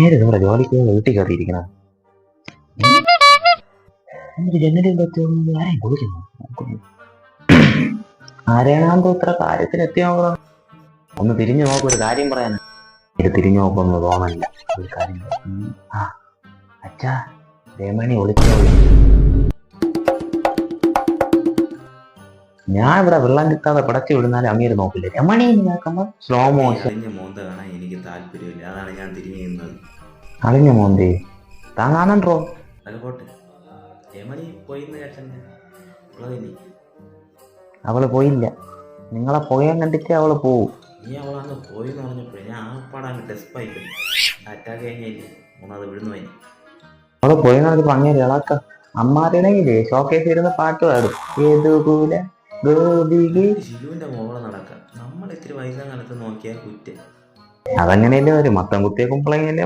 നേരെ നമ്മുടെ ജോലിക്ക് വീട്ടിൽ കയറിയിരിക്കണം. എന്നിട്ട് ജനലിൽ വെച്ച് ആരെയും വിളിക്കുന്നു. ആരെയാണെന്തോ ഇത്ര കാര്യത്തിന് എത്തിയോ? ഒന്ന് തിരിഞ്ഞു നോക്കും, ഒരു കാര്യം പറയാൻ. ഇത് തിരിഞ്ഞു നോക്കൊന്നും തോന്നില്ല. ഒരു കാര്യം ആ അച്ഛാ, രമണി വിളിച്ചോ? ഞാൻ ഇവിടെ വെള്ളം കിട്ടാതെ പിടച്ചു വിടുന്നാലും അങ്ങേര് നോക്കില്ല. രമണി നോക്കുമ്പോ സ്ലോ മോഷൻ. മോന്ത കാണാൻ എനിക്ക് താല്പര്യമില്ല, അതാണ് ഞാൻ തിരിഞ്ഞു. അളിഞ്ഞ മോന്തി താങ്ങാനോ? അത് പോട്ടെ, രമണി പോയിന്ന് കേട്ടന്നെ. അവള് പോയില്ല. നിങ്ങളെ പുകയം കണ്ടിട്ട് അവള് പോവും. നീ അവളന്ന് പോയിന്ന് പറഞ്ഞപ്പോഴേ ഞാൻ ആ പാടാണ് ഡെസ്പായി അറ്റാക്ക് കഴിഞ്ഞില്ലേ മൂന്നാത് വിഴുന്നു പോയി. അവള് പോയി നടന്നപ്പോ അങ്ങേര് ഇളക്ക അമ്മാരുടെയില്ലേ ഷോക്കേസ് ഇരുന്ന് പാട്ട് പാടും. ഷിലുവിന്റെ മോളെ നടക്കാം. നമ്മൾ ഇത്തിരി വയസ്സാം കാലത്ത് നോക്കിയാൽ കുറ്റം. അതങ്ങനെയല്ലേ വരും. മത്തം കുത്തിയ കുമ്പളങ്ങല്ലേ